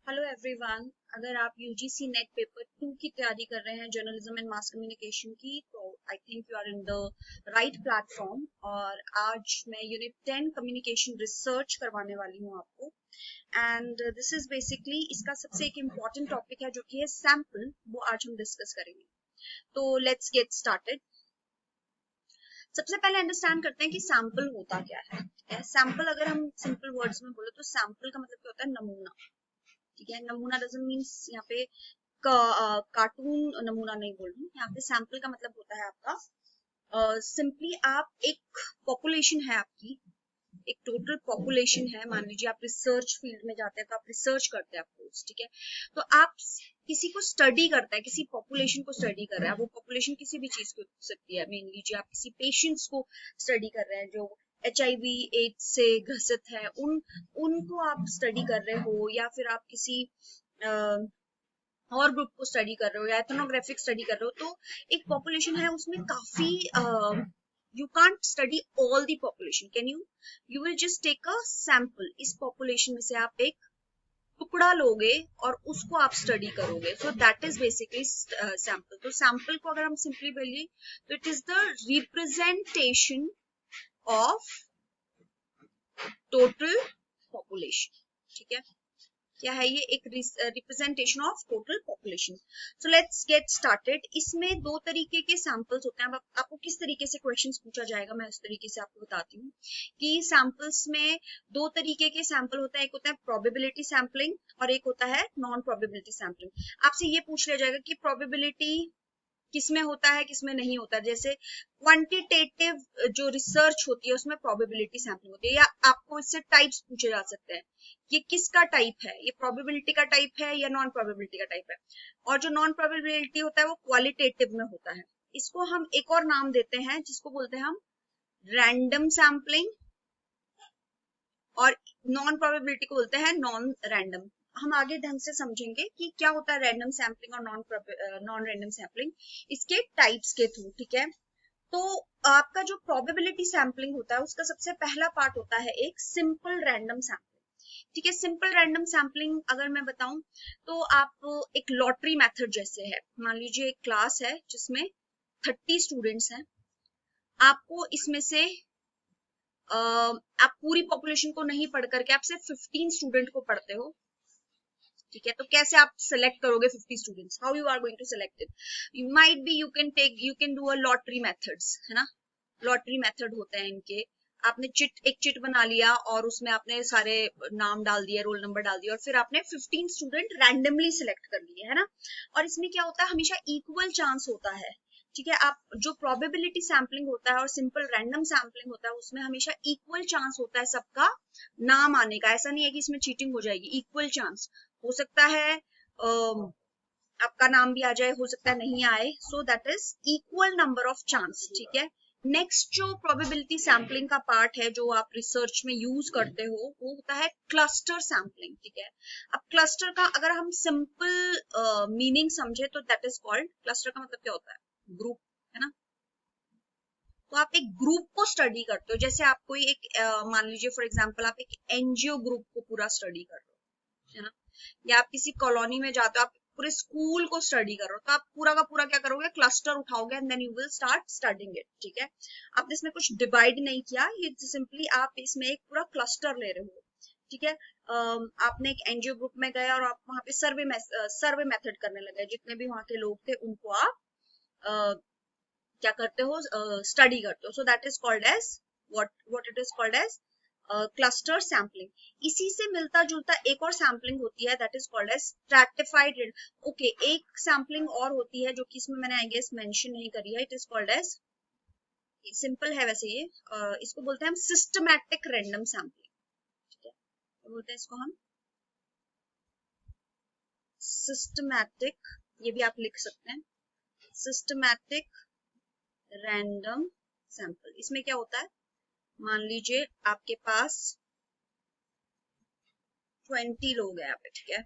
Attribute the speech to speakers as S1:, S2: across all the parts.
S1: Hello everyone. अगर आप UGC net paper 2 की तैयारी कर रहे हैं जर्नलिज्म एंड मास कम्युनिकेशन की, तो I think you are in the right platform. और आज मैं यूनिट 10 कम्युनिकेशन रिसर्च करवाने वाली हूँ आपको। एंड दिस इज बेसिकली इसका सबसे एक इम्पॉर्टेंट टॉपिक है जो कि है सैम्पल, वो आज हम डिस्कस करेंगे। तो लेट्स गेट स्टार्टेड। सबसे पहले अंडरस्टैंड करते हैं कि सैम्पल होता क्या है। सैम्पल अगर हम सिंपल वर्ड्स में बोले तो सैम्पल का मतलब क्या होता है? नमूना। ठीक है, नमूना डजंट मीन्स यहाँ पे कार्टून नमूना नहीं बोल रही, यहाँ पे सैंपल का मतलब होता है आपका सिंपली आप एक पॉपुलेशन है आपकी, एक टोटल पॉपुलेशन है। मान लीजिए आप रिसर्च फील्ड में जाते हैं तो आप रिसर्च करते हैं अफकोर्स, ठीक है। तो आप किसी को स्टडी करता है, किसी पॉपुलेशन को स्टडी कर रहा है। वो पॉपुलेशन किसी भी चीज की हो सकती है। मान लीजिए आप किसी पेशेंट्स को स्टडी कर रहे हैं जो HIV एड्स से ग्रसित है, उनको आप स्टडी कर रहे हो, या फिर आप किसी और ग्रुप को स्टडी कर रहे हो या एथनोग्राफिक स्टडी कर रहे हो। तो एक पॉपुलेशन है, उसमें काफी you can't study all the population. Can you will just take a sample. इस पॉपुलेशन में से आप एक टुकड़ा लोगे और उसको आप स्टडी करोगे। सो दैट इज बेसिकली सैंपल। तो सैंपल को अगर हम सिंपली बोलिए तो it is the representation of total population. ठीक है, क्या है ये? एक representation of total population. So let's get started. इसमें दो तरीके के सैंपल्स होते हैं। अब आपको किस तरीके से क्वेश्चंस पूछा जाएगा मैं उस तरीके से आपको बताती हूँ कि सैंपल्स में दो तरीके के सैंपल होते हैं। एक होता है प्रोबेबिलिटी सैंपलिंग और एक होता है नॉन प्रोबेबिलिटी सैंपलिंग। आपसे ये पूछ लिया जाएगा कि प्रोबेबिलिटी किसमें होता है, किसमें नहीं होता। जैसे क्वांटिटेटिव जो रिसर्च होती है उसमें प्रोबेबिलिटी सैंपलिंग होती है। या आपको इससे टाइप्स पूछे जा सकते हैं, ये किसका टाइप है, ये प्रोबेबिलिटी का टाइप है या नॉन प्रोबेबिलिटी का टाइप है। और जो नॉन प्रोबेबिलिटी होता है वो क्वालिटेटिव में होता है। इसको हम एक और नाम देते हैं जिसको बोलते हैं हम रैंडम सैंपलिंग, और नॉन प्रोबेबिलिटी को बोलते हैं नॉन रैंडम। हम आगे ढंग से समझेंगे कि क्या होता है रैंडम सैंपलिंग और नॉन रैंडम सैंपलिंग, इसके टाइप्स के थ्रू। ठीक है, तो आपका जो प्रोबेबिलिटी सैंपलिंग होता है उसका सबसे पहला पार्ट होता है एक सिंपल रैंडम सैंपलिंग। ठीक है, सिंपल रैंडम सैंपलिंग अगर मैं बताऊं तो आप एक लॉटरी मेथड जैसे है। मान लीजिए एक क्लास है जिसमें 30 स्टूडेंट्स हैं। आपको इसमें से आप पूरी पॉपुलेशन को नहीं पढ़ करके आप सिर्फ 15 स्टूडेंट को पढ़ते हो। ठीक है, तो कैसे आप सिलेक्ट करोगे 50 students? How you are going to select it? Might be you can do a lottery methods, है ना। लॉटरी मेथड होते हैं इनके। आपने एक चिट बना लिया और उसमें आपने सारे नाम डाल दिए, रोल नंबर डाल दिया, और फिर आपने 15 स्टूडेंट रैंडमली सिलेक्ट कर लिए, है ना। और इसमें क्या होता है, हमेशा इक्वल चांस होता है। ठीक है, आप जो प्रोबेबिलिटी सैंपलिंग होता है और सिंपल रैंडम सैंपलिंग होता है उसमें हमेशा इक्वल चांस होता है सबका नाम आने का। ऐसा नहीं है कि इसमें चीटिंग हो जाएगी। इक्वल चांस हो सकता है आपका नाम भी आ जाए, हो सकता है नहीं आए। सो that is equal number of chance. ठीक है, नेक्स्ट जो प्रोबेबिलिटी सैंपलिंग का पार्ट है जो आप रिसर्च में यूज करते हो वो होता है क्लस्टर सैंपलिंग। ठीक है, अब क्लस्टर का अगर हम सिंपल मीनिंग समझे तो दैट इज कॉल्ड, क्लस्टर का मतलब क्या होता है? ग्रुप, है ना। तो आप एक ग्रुप को स्टडी करते हो। जैसे आप कोई एक मान लीजिए फॉर एग्जांपल आप एक एनजीओ ग्रुप को पूरा स्टडी कर रहे हो, है ना। या आप किसी कॉलोनी में जाते हो, आप पूरे स्कूल को स्टडी कर रहे हो, तो आप पूरा का पूरा क्या करोगे? क्लस्टर उठाओगे and then you will start studying it. ठीक है, आपने इसमें कुछ डिवाइड नहीं किया, ये सिंपली आप इसमें एक पूरा क्लस्टर ले रहे हो। ठीक है, आपने एक एनजीओ ग्रुप में गए और आप वहां पे सर्वे मेथड करने लगे। जितने भी वहां के लोग थे उनको आप क्या करते हो? स्टडी करते हो। So that is called as what it is called as cluster sampling. इसी से मिलता जुलता एक और सैंपलिंग होती है that is called as stratified. Okay, एक सैंपलिंग और होती है जो कि इसमें मैंने आई गेस मेंशन नहीं करी है। It is called as, simple है वैसे ये, इसको बोलते हैं हम सिस्टमैटिक रैंडम सैंपलिंग। ठीक है, तो बोलते हैं इसको हम सिस्टमैटिक, ये भी आप लिख सकते हैं, सिस्टमैटिक रैंडम सैंपल। इसमें क्या होता है, मान लीजिए आपके पास 20 लोग हैं यहाँ पे, ठीक है,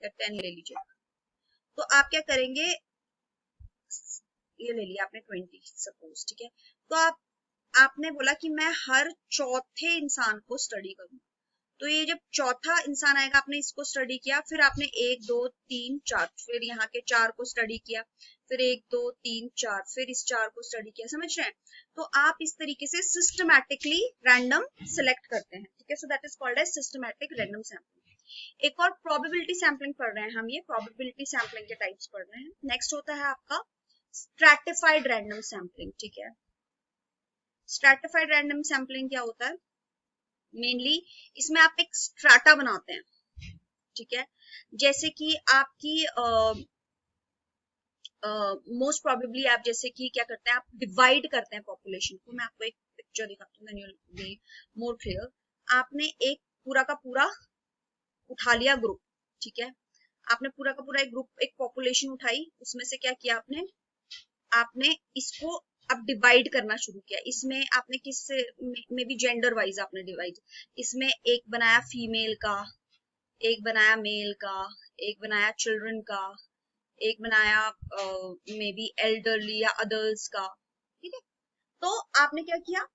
S1: या 10 ले लीजिए। तो आप क्या करेंगे, ये ले लिया आपने 20 सपोज, ठीक है। तो आपने बोला कि मैं हर चौथे इंसान को स्टडी करूंगा। तो ये जब चौथा इंसान आएगा, आपने इसको स्टडी किया, फिर आपने 1 2 3 4, फिर यहाँ के 4 को स्टडी किया, फिर 1 2 3 4, फिर इस 4 को स्टडी किया, समझ रहे हैं? तो आप इस तरीके से सिस्टमैटिकली रैंडम सिलेक्ट करते हैं, ठीक है। So that is called as systematic random sampling. एक और प्रोबेबिलिटी सैम्पलिंग पढ़ रहे हैं हम, ये प्रोबेबिलिटी सैम्पलिंग के टाइप्स पढ़ रहे हैं। नेक्स्ट होता है आपका स्ट्रैटिफाइड रैंडम सैम्पलिंग, ठीक है। स्ट्रैटिफाइड रैंडम सैम्पलिंग क्या होता है? मेनली इसमें आप एक स्ट्राटा बनाते हैं, ठीक है। जैसे कि आपकी मोस्ट प्रोबेबली आप जैसे कि क्या करते हैं, आप डिवाइड करते हैं पॉपुलेशन को। मैं आपको एक पिक्चर दिखाती हूँ, then you will be more clear. आपने एक पूरा का पूरा उठा लिया ग्रुप, ठीक है। आपने पूरा का पूरा एक ग्रुप, एक पॉपुलेशन उठाई, उसमें से क्या किया आपने, आपने इसको अब डिवाइड करना शुरू किया। इसमें आपने किस में भी जेंडर वाइज आपने डिवाइड, इसमें एक बनाया फीमेल का, एक बनाया मेल का, एक बनाया चिल्ड्रन का, एक बनाया मे बी एल्डरली या अदर्स का, ठीक है। तो आपने क्या किया,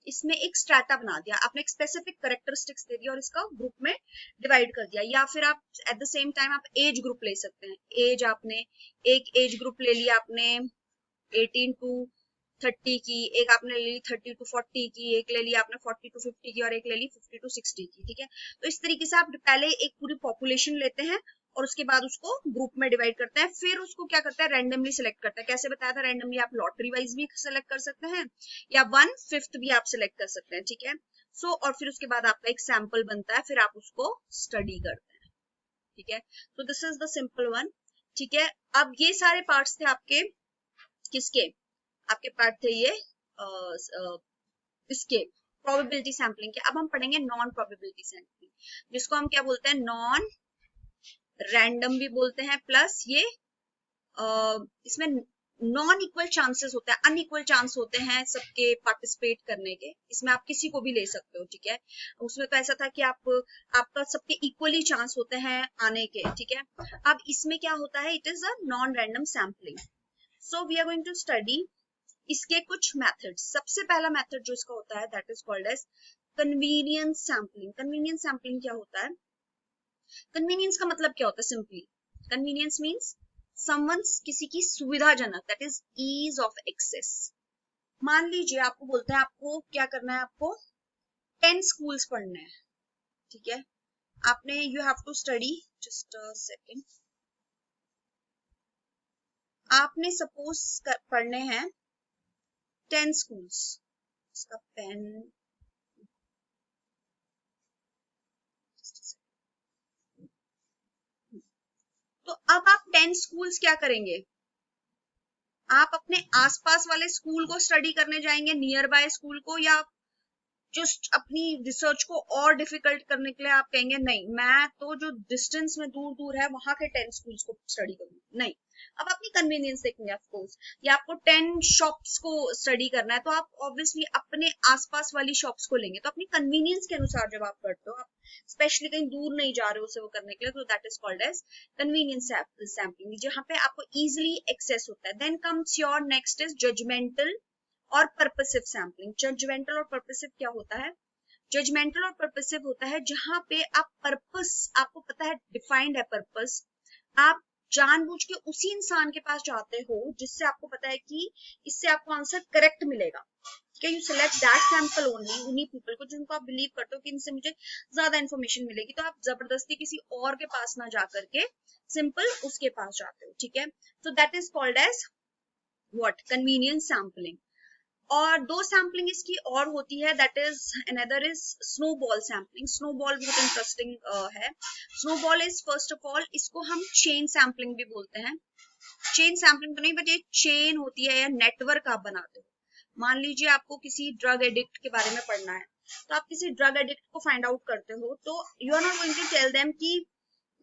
S1: इसमें एक स्ट्रैटा बना दिया, आपने एक स्पेसिफिक कैरेक्टरिस्टिक्स दे दिया और इसका ग्रुप में डिवाइड कर दिया। या फिर आप एट द सेम टाइम आप एज ग्रुप ले सकते हैं। एज आपने एक एज ग्रुप ले लिया, आपने 18 टू 30 की, एक आपने ले ली 30 टू 40 की, एक ले ली आपने 40 टू 50 की, और एक ले ली 50 टू 60 की, ठीक है। तो इस तरीके से आप पहले एक पूरी पॉपुलेशन लेते हैं और उसके बाद उसको ग्रुप में डिवाइड करते हैं, फिर उसको क्या करते हैं, रैंडमली सिलेक्ट करते हैं। कैसे बताया था, रैंडमली आप लॉटरी वाइज भी सिलेक्ट कर सकते हैं या 1/5 भी आप सिलेक्ट कर सकते हैं, ठीक है। सो और फिर उसके बाद आपका एक सैंपल बनता है, फिर आप उसको स्टडी करते हैं, ठीक है। तो this is the simple one, ठीक है। अब ये सारे पार्ट्स थे आपके किसके, आपके पार्ट थे ये इसके प्रोबेबिलिटी सैम्पलिंग के। अब हम पढ़ेंगे नॉन प्रोबेबिलिटी सैम्पलिंग, जिसको हम क्या बोलते हैं, नॉन रैंडम भी बोलते हैं, प्लस ये इसमें नॉन इक्वल चांसेस होते हैं, अनइक्वल चांस होते हैं सबके पार्टिसिपेट करने के। इसमें आप किसी को भी ले सकते हो, ठीक है। उसमें तो ऐसा था कि आपका सबके इक्वली चांस होते हैं आने के, ठीक है। अब इसमें क्या होता है, it is a non random sampling. So we are going to study इसके कुछ मेथड्स। सबसे पहला मेथड जो इसका होता है, that is called as convenience sampling. Convenience sampling क्या होता है, कन्वीनियंस का मतलब क्या होता है, सिंपली कन्वीनियंस मीन्स समवंस, किसी की सुविधाजनक, that is ease of access. मान लीजिए आपको बोलते हैं, आपको क्या करना है, आपको 10 स्कूल्स पढ़ने हैं, ठीक है। आपने you have to study, just a second, आपने सपोज पढ़ने हैं 10 स्कूल्स। इसका पेन, तो अब आप 10 स्कूल्स क्या करेंगे, आप अपने आसपास वाले स्कूल को स्टडी करने जाएंगे, नियर बाय स्कूल को, या जस्ट अपनी रिसर्च को और डिफिकल्ट करने के लिए आप कहेंगे नहीं, मैं तो जो डिस्टेंस में दूर दूर है वहां के 10 स्कूल्स को स्टडी करूंगी, नहीं। अब अपनी कन्वीनियंस देखेंगे, ऑफकोर्स, या आपको 10 शॉप्स को स्टडी करना है, तो आप ऑब्वियसली अपने आसपास वाली शॉप्स को लेंगे। तो अपनी कन्वीनियंस के अनुसार जब आप करते हो, आप स्पेशली कहीं दूर नहीं जा रहे हो उसे वो करने के लिए, तो that is called as convenience sampling, जहां पे आपको इजिली एक्सेस होता है। Then comes your next is judgmental और पर्पसिव सैम्पलिंग। जजमेंटल और पर्पसिव क्या होता है, जजमेंटल और पर्पसिव होता है जहां पे आप पर्पस, आपको पता है, डिफाइंड है पर्पस, आप जानबूझ के उसी इंसान के पास जाते हो जिससे आपको पता है कि इससे आपको आंसर करेक्ट मिलेगा, ठीक है। You select that sample only, उन्हीं पीपल को जिनको आप बिलीव करते हो कि इनसे मुझे ज्यादा इन्फॉर्मेशन मिलेगी, तो आप जबरदस्ती किसी और के पास ना जा करके सिंपल उसके पास जाते हो, ठीक है। So that is called as what, convenience sampling. और दो सैम्पलिंग इसकी और होती है, that is another is snowball sampling. Snowball बहुत इंटरेस्टिंग है। Snowball is first of all, इसको हम चेन सैम्पलिंग भी बोलते हैं। चेन सैम्पलिंग तो नहीं, बट एक चेन होती है या नेटवर्क आप बनाते हो। मान लीजिए आपको किसी ड्रग एडिक्ट के बारे में पढ़ना है, तो आप किसी ड्रग एडिक्ट को फाइंड आउट करते हो, तो you are not going to tell them कि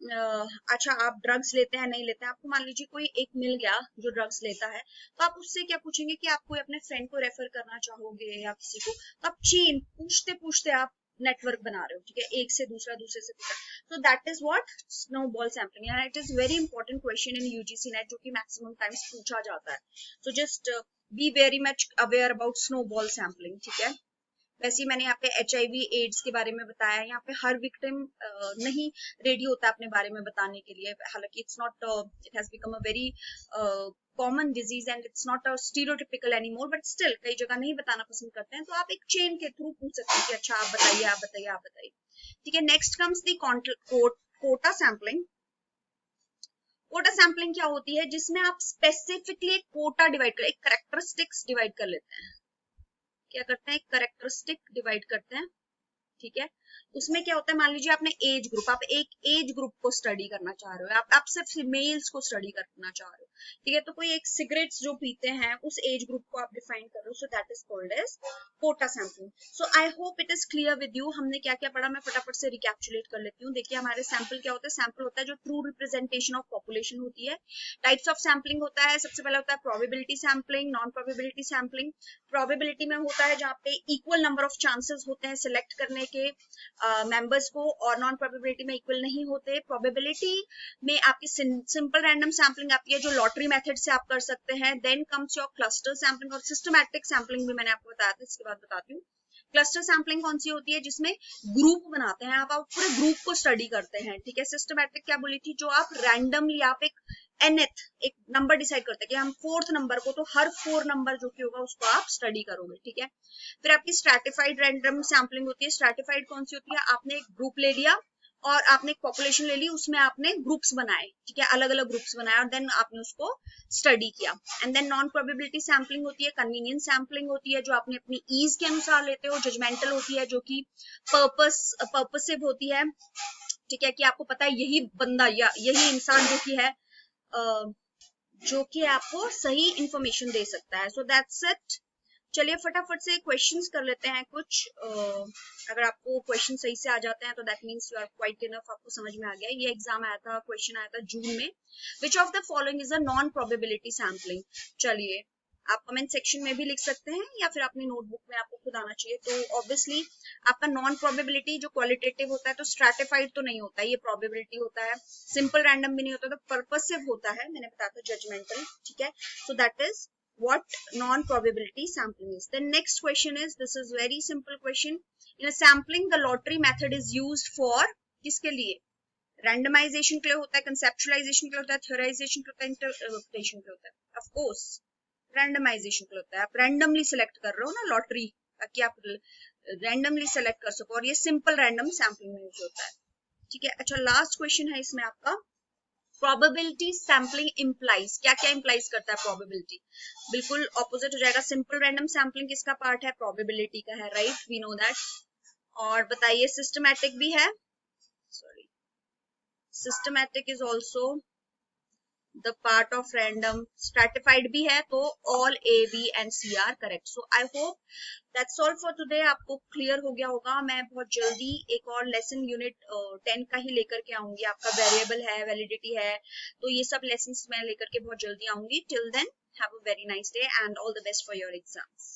S1: अच्छा आप ड्रग्स लेते हैं नहीं लेते हैं। आपको मान लीजिए कोई एक मिल गया जो ड्रग्स लेता है, तो आप उससे क्या पूछेंगे कि आप कोई अपने फ्रेंड को रेफर करना चाहोगे या किसी को, तो आप चेन पूछते पूछते आप नेटवर्क बना रहे हो, ठीक है, एक से दूसरा, दूसरे से तीसरा। तो that is what snowball sampling, and it is very important question in UGC net, जो कि मैक्सिमम टाइम्स पूछा जाता है। So just be very much aware about snowball sampling, ठीक है। वैसे ही मैंने यहाँ पे HIV एड्स के बारे में बताया, यहाँ पे हर विक्टिम नहीं रेडी होता अपने बारे में बताने के लिए, हालांकि it's not, it has become a very common disease and it's not a stereotypical anymore, but still कई जगह नहीं बताना पसंद करते हैं, तो आप एक चेन के थ्रू पूछ सकते हैं कि अच्छा आप बताइए, आप बताइए, आप बताइए। ठीक है, next comes the quota sampling. Quota sampling क्या होती है, जिसमें आप स्पेसिफिकली एक कोटा डिवाइड कर, एक करेक्टरिस्टिक्स डिवाइड कर लेते हैं। क्या करते हैं, एक करेक्टरिस्टिक डिवाइड करते हैं। ठीक है, उसमें क्या होता है, मान लीजिए आपने एज ग्रुप, आप एक एज ग्रुप को स्टडी करना चाह रहे हो, आप सिर्फ मेल्स को स्टडी करना चाह रहे हो। ठीक है, तो कोई एक सिगरेट्स जो पीते हैं उस एज ग्रुप को आप डिफाइन कर रहे हो, so that is called as quota sampling. So I hope it is clear with you. हमने क्या क्या पढ़ा, मैं फटाफट से रिकैप्चुलेट कर लेती हूँ। देखिए हमारे सैंपल क्या होता है, सैंपल होता है जो ट्रू रिप्रेजेंटेशन ऑफ पॉपुलेशन होती है। टाइप्स ऑफ सैम्पलिंग होता है, सबसे पहले होता है probability sampling, non probability sampling. Probability में होता है जहाँ पे इक्वल नंबर ऑफ चांसेस होते हैं सिलेक्ट करने के मेंबर्स को, और नॉन प्रोबेबिलिटी में इक्वल नहीं होते। प्रोबेबिलिटी में आपकी सिंपल रैंडम सैम्पलिंग आती है जो लॉटरी मेथड से आप कर सकते हैं। Then comes your cluster sampling, और सिस्टमैटिक सैम्पलिंग भी मैंने आपको बताया था, इसके बाद बताती हूँ। क्लस्टर सैम्पलिंग कौन सी होती है, जिसमें ग्रुप बनाते हैं, आप पूरे ग्रुप को स्टडी करते हैं। ठीक है, सिस्टमैटिक क्या बोली थी, जो आप रैंडमली आप एक nth एक नंबर डिसाइड करते हैं कि हम 4th नंबर को, तो हर 4 नंबर जो कि होगा उसको आप स्टडी करोगे। ठीक है, फिर आपकी स्ट्रैटिफाइड रैंडम सैम्पलिंग होती है। स्ट्रैटिफाइड कौन सी होती है, आपने एक ग्रुप ले लिया और आपने एक पॉपुलेशन ले ली, उसमें आपने ग्रुप्स बनाए। ठीक है, अलग अलग ग्रुप्स बनाए और देन आपने उसको स्टडी किया। And then non probability sampling होती है, कन्वीनियंस सैम्पलिंग होती है, जो आपने अपनी ईज के अनुसार लेते हो। जजमेंटल होती है, जो कि पर्पसिव होती है। ठीक है, कि आपको पता है यही बंदा या यही इंसान जो कि है जो कि आपको सही इंफॉर्मेशन दे सकता है। So that's it. चलिए फटाफट से क्वेश्चंस कर लेते हैं कुछ। अगर आपको क्वेश्चन सही से आ जाते हैं तो that means you are quite enough, आपको समझ में आ गया। ये एग्जाम आया था, क्वेश्चन आया था जून में। Which of the following is a non probability sampling. चलिए आप कमेंट सेक्शन में भी लिख सकते हैं या फिर अपनी नोटबुक में आपको खुद आना चाहिए। तो ऑब्वियसली आपका नॉन प्रोबेबिलिटी जो क्वालिटेटिव होता है, तो स्ट्रैटिफाइड तो नहीं होता, ये प्रोबेबिलिटी होता है। सिंपल रैंडम भी नहीं होता, तो पर्पसिव होता है, मैंने बताया था जजमेंटल। ठीक है, so that is what non-probability sampling is. The next question is, this is very simple question. In a sampling, the lottery method is used for किसके लिए, randomization के लिए होता है, conceptualization के लिए होता है, theorization के लिए होता है, interpretation के लिए होता है। Of course, randomization के लिए होता है। आप randomly select कर रहे हो ना लॉटरी, ताकि आप randomly select कर सको, और ये simple random sampling में यूज होता है। ठीक है, अच्छा लास्ट क्वेश्चन है इसमें आपका, प्रोबेबिलिटी सैम्पलिंग इम्प्लाइज, क्या क्या इम्प्लाइज करता है प्रोबेबिलिटी, बिल्कुल ऑपोजिट हो जाएगा। सिंपल रैंडम सैम्पलिंग किसका पार्ट है, प्रोबेबिलिटी का है, राइट, वी नो दैट। और बताइए सिस्टमैटिक भी है, sorry, systematic is also the part of random. Stratified भी है, तो all A, B and C are correct. So I hope that's all for today. आपको क्लियर हो गया होगा। मैं बहुत जल्दी एक और लेसन यूनिट 10 का ही लेकर के आऊंगी। आपका वेरिएबल है, वैलिडिटी है, तो ये सब लेसन मैं लेकर के बहुत जल्दी आऊंगी। Till then have a very nice day and all the best for your exams.